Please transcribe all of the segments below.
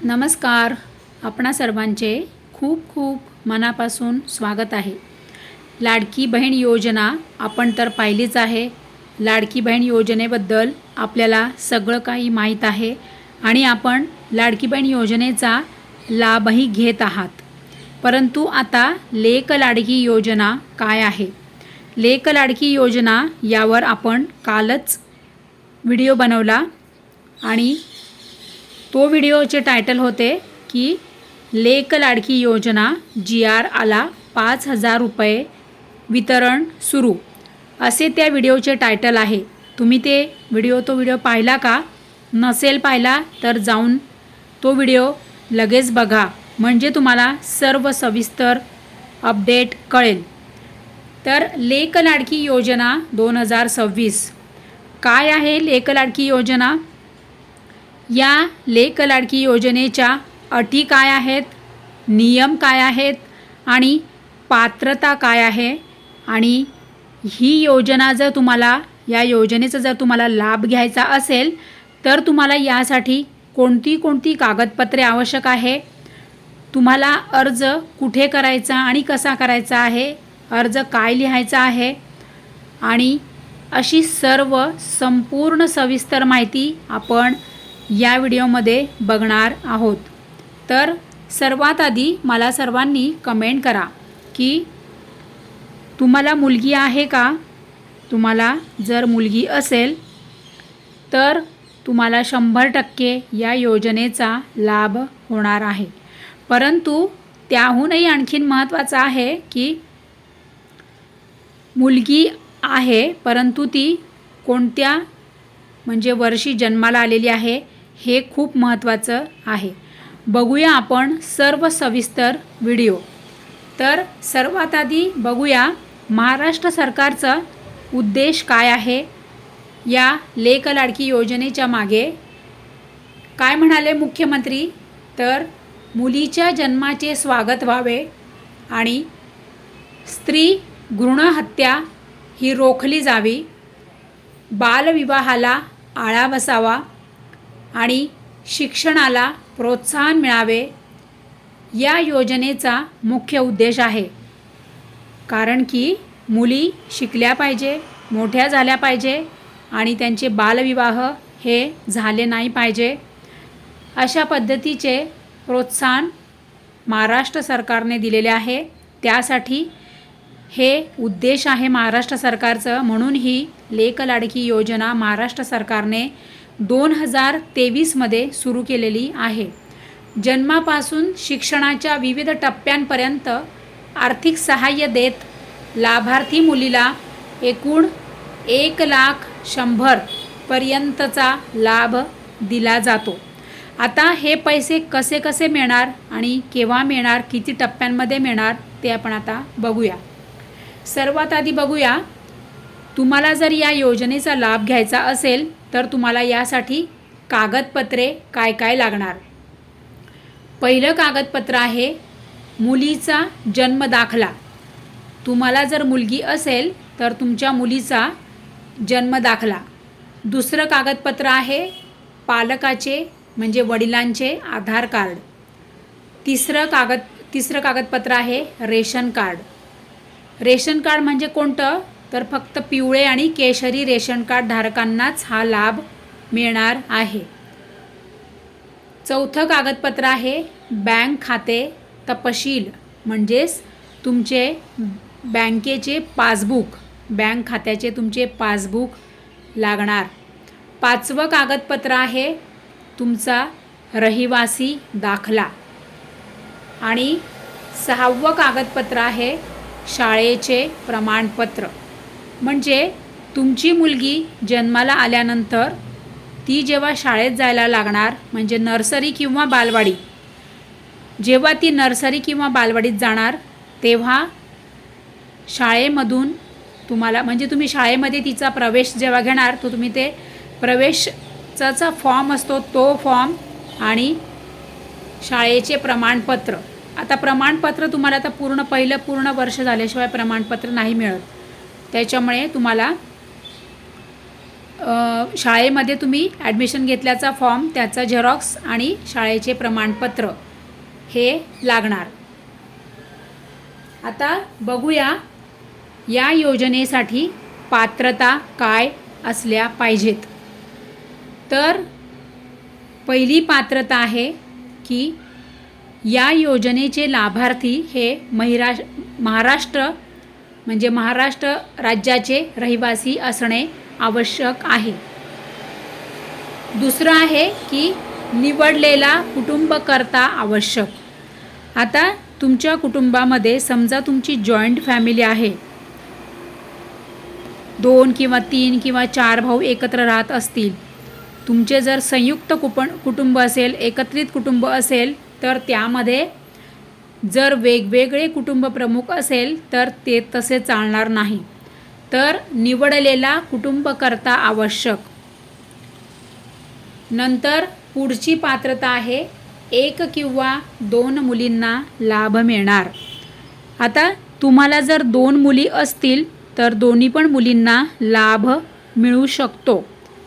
नमस्कार. आपणा सर्वांचे खूप खूप मनापासून स्वागत आहे. लाडकी बहीण योजना आपण तर पाहिलीच आहे. लाडकी बहीण योजनेबद्दल आपल्याला सगळं काही माहीत आहे आणि आपण लाडकी बहीण योजनेचा लाभही घेत आहात. परंतु आता लेक लाडकी योजना काय आहे? लेक लाडकी योजना यावर आपण कालच व्हिडिओ बनवला आणि तो व्हिडिओचे टायटल होते की लेक लाडकी योजना GR आला 5,000 रुपये वितरण सुरू, असे त्या व्हिडिओचे टायटल आहे. तुम्ही तो व्हिडिओ पाहिला का? नसेल पाहिला तर जाऊन तो व्हिडिओ लगेच बघा, म्हणजे तुम्हाला सर्व सविस्तर अपडेट कळेल. तर लेक लाडकी योजना 2026 काय आहे? लेक लाडकी योजना, या लेक लाडकी योजनेच्या अटी काय आहेत, नियम काय आहेत आणि पात्रता काय आहे, आणि ही योजना या योजनेचा जर तुम्हाला लाभ घ्यायचा असेल तर तुम्हाला यासाठी कोणती कागदपत्रे आवश्यक आहे, तुम्हाला अर्ज कुठे करायचा आणि कसा करायचा आहे, अर्ज काय लिहायचा आहे, आणि अशी सर्व संपूर्ण सविस्तर माहिती आपण या व्हिडिओमध्ये बघणार आहोत. तर सर्वात आधी मला सर्वांनी कमेंट करा की तुम्हाला मुलगी आहे का? तुम्हाला जर मुलगी असेल तर तुम्हाला 100% या योजनेचा लाभ होणार आहे. परंतु त्याहूनही आणखीन महत्त्वाचं आहे की मुलगी आहे परंतु ती कोणत्या वर्षी जन्माला आलेली आहे हे खूप महत्त्वाचं आहे. बघूया आपण सर्व सविस्तर व्हिडिओ. तर सर्वात आधी बघूया महाराष्ट्र सरकारचा उद्देश काय आहे. या लेक लाडकी योजनेच्या मागे काय म्हणाले मुख्यमंत्री, तर मुलीच्या जन्माचे स्वागत व्हावे आणि स्त्री भ्रूण हत्या ही रोखली जावी, बालविवाहाला आळा बसावा आणि शिक्षणाला प्रोत्साहन मिळावे, या योजनेचा मुख्य उद्देश आहे. कारण की मुली शिकल्या पाहिजे, मोठ्या झाल्या पाहिजे आणि त्यांचे बालविवाह हे झाले नाही पाहिजे, अशा पद्धतीचे प्रोत्साहन महाराष्ट्र सरकारने दिलेले आहे. त्यासाठी हे उद्देश आहे महाराष्ट्र सरकारचं. म्हणून ही लेक लाडकी योजना महाराष्ट्र सरकारने 2023 सुरू केलेली आहे. जन्मापासून शिक्षणाच्या विविध टप्प्यांपर्यंत आर्थिक सहाय्य देत लाभार्थी मुलीला एकूण 1,100,000 पर्यंतचा लाभ दिला जातो. आता हे पैसे कसे कसे मिळणार आणि केव्हा मिळणार, किती टप्प्यांमध्ये मिळणार ते आपण आता बघूया. सर्वात आधी बघूया, तुम्हाला जर या योजनेचा लाभ घ्यायचा असेल तर तुम्हाला यासाठी कागदपत्रे काय काय लागणार. पहिलं कागदपत्र आहे मुलीचा जन्मदाखला. तुम्हाला जर मुलगी असेल तर तुमच्या मुलीचा जन्मदाखला. दुसरं कागदपत्र आहे पालकाचे वडिलांचे आधार कार्ड. तिसरं कागदपत्र आहे रेशन कार्ड. रेशन कार्ड म्हणजे कोणतं, तर फक्त पिवळे आणि केशरी रेशन कार्ड धारकांनाच हा लाभ मिळणार आहे. चौथं कागदपत्र आहे बँक खाते तपशील, म्हणजेच तुमचे बँकेचे पासबुक, बँक खात्याचे तुमचे पासबुक लागणार. पाचवं कागदपत्र आहे तुमचा रहिवासी दाखला. आणि सहावं कागदपत्र आहे शाळेचे प्रमाणपत्र. म्हणजे तुमची मुलगी जन्माला आल्यानंतर ती जेव्हा शाळेत जायला लागणार, म्हणजे नर्सरी किंवा बालवाडी, जेव्हा ती नर्सरी किंवा बालवाडीत जाणार तेव्हा शाळेमधून तुम्हाला तुम्ही शाळेमध्ये तिचा प्रवेश जेव्हा घेणार तो तुम्ही ते प्रवेशाचा फॉर्म असतो तो फॉर्म आणि शाळेचे प्रमाणपत्र. आता प्रमाणपत्र तुम्हाला आता पूर्ण वर्ष झाल्याशिवाय प्रमाणपत्र नाही मिळत. त्याच्यामुळे तुम्हाला शाळेमध्ये तुम्ही ॲडमिशन घेतल्याचा फॉर्म, त्याचा झेरॉक्स आणि शाळेचे प्रमाणपत्र हे लागणार. आता बघूया या योजनेसाठी पात्रता काय असल्या पाहिजेत. तर पहिली पात्रता आहे की या योजनेचे लाभार्थी हे महाराष्ट्र राज्याचे रहिवासी असणे आवश्यक आहे. दुसरं आहे की निवडलेला कुटुंबकर्ता आवश्यक. आता तुमच्या कुटुंबामध्ये समजा तुमची जॉईंट फॅमिली आहे, 2 किंवा 3 किंवा 4 भाऊ एकत्र राहत असतील, तुमचे जर संयुक्त कुटुंब असेल, एकत्रित कुटुंब असेल, तर त्यामध्ये जर वेगवेगळे कुटुंब प्रमुख असेल तर ते तसे चालणार नाही. तर निवडलेला कुटुंबकर्ता आवश्यक. नंतर पुढची पात्रता आहे 1 किंवा 2 मुलींना लाभ मिळणार. आता तुम्हाला जर 2 मुली असतील तर दोन्ही पण मुलींना लाभ मिळू शकतो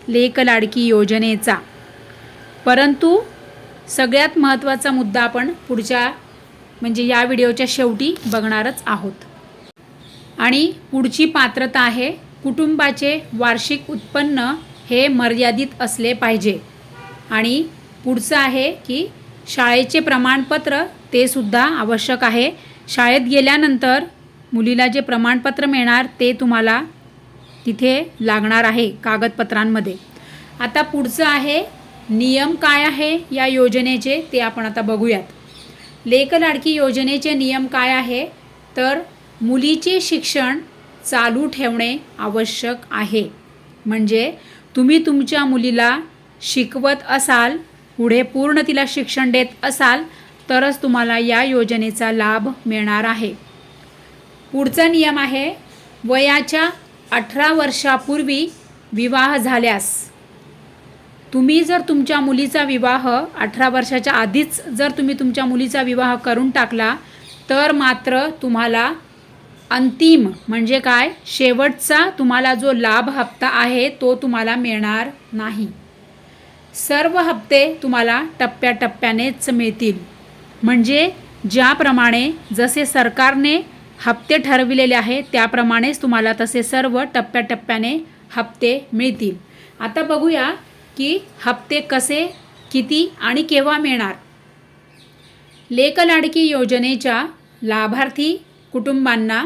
लेक लाडकी योजनेचा. परंतु सगळ्यात महत्त्वाचा मुद्दा आपण पुढच्या या व्हिडिओच्या शेवटी बघणारच आहोत. आणि पुढची पात्रता आहे कुटुंबाचे वार्षिक उत्पन्न हे मर्यादित असले पाहिजे. आणि पुढचं आहे की शाळेचे प्रमाणपत्र ते सुद्धा आवश्यक आहे. शाळेत गेल्यानंतर मुलीला जे प्रमाणपत्र मिळणार ते तुम्हाला तिथे लागणार आहे कागदपत्रांमध्ये. आता पुढचं आहे नियम काय आहे या योजनेचे ते आपण आता बघूयात. लेक लाडकी योजनेचे नियम काय आहे तर मुलीचे शिक्षण चालू ठेवणे आवश्यक आहे. म्हणजे तुम्ही तुमच्या मुलीला शिकवत असाल, पुढे पूर्ण तिला शिक्षण देत असाल तरच तुम्हाला या योजनेचा लाभ मिळणार आहे. पुढचा नियम आहे वयाच्या 18 वर्षापूर्वी विवाह झाल्यास, तुम्ही जर तुमच्या मुलीचा विवाह 18 वर्षाच्या आधीच जर तुम्ही तुमच्या मुलीचा विवाह करून टाकला तर मात्र तुम्हाला अंतिम म्हणजे काय शेवटचा तुम्हाला जो लाभ हप्ता आहे तो तुम्हाला मिळणार नाही. सर्व हप्ते तुम्हाला टप्प्याटप्प्यानेच मिळतील. म्हणजे ज्याप्रमाणे जसे सरकारने हप्ते ठरविलेले आहे त्याप्रमाणेच तुम्हाला तसे सर्व टप्प्याटप्प्याने हप्ते मिळतील. आता बघूया की हप्ते कसे, किती आणि केव्हा मिळणार. लेक लाडकी योजनेच्या लाभार्थी कुटुंबांना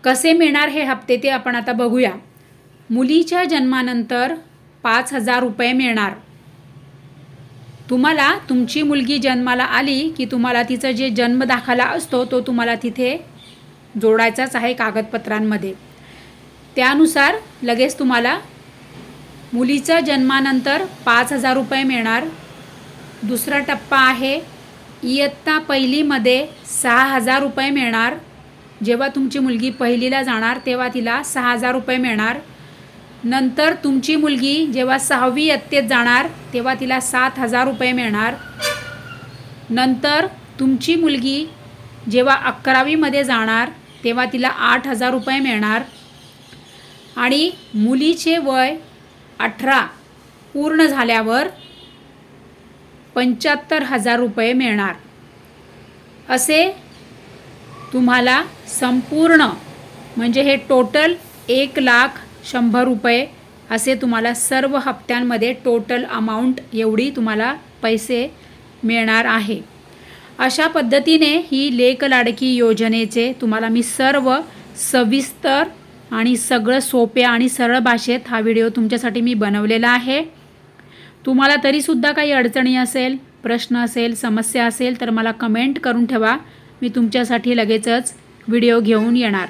कसे मिळणार हे हप्ते ते आपण आता बघूया. मुलीच्या जन्मानंतर 5,000 रुपये मिळणार. तुम्हाला तुमची मुलगी जन्माला आली की तुम्हाला तिचा जे जन्म दाखला असतो तो तुम्हाला तिथे जोडायचाच आहे कागदपत्रांमध्ये. त्यानुसार लगेच तुम्हाला मुलीच्या जन्मानंतर 5,000 रुपये मिळणार. दुसरा टप्पा आहे इयत्ता पहिलीमध्ये 6,000 रुपये मिळणार. जेव्हा तुमची मुलगी पहिलीला जाणार तेव्हा तिला 6,000 रुपये मिळणार. नंतर तुमची मुलगी जेव्हा 6वी इयत्तेत जाणार तेव्हा तिला 7,000 रुपये मिळणार. नंतर तुमची मुलगी जेव्हा 11वीमध्ये जाणार तेव्हा तिला 8,000 रुपये मिळणार. आणि मुलीचे वय 18 पूर्ण झाल्यावर 75,000 रुपये मिळणार. असे तुम्हाला संपूर्ण म्हणजे हे टोटल 1,100,000 रुपये असे तुम्हाला सर्व हप्त्यांमध्ये टोटल अमाऊंट एवढी तुम्हाला पैसे मिळणार आहे. अशा पद्धतीने ही लेक लाडकी योजनेचे तुम्हाला मी सर्व सविस्तर आणि सगळं सोप्या आणि सरळ भाषेत हा व्हिडिओ तुमच्यासाठी मी बनवलेला आहे. तुम्हाला तरीसुद्धा काही अडचणी असेल, प्रश्न असेल, समस्या असेल तर मला कमेंट करून ठेवा. मी तुमच्यासाठी लगेचच व्हिडिओ घेऊन येणार.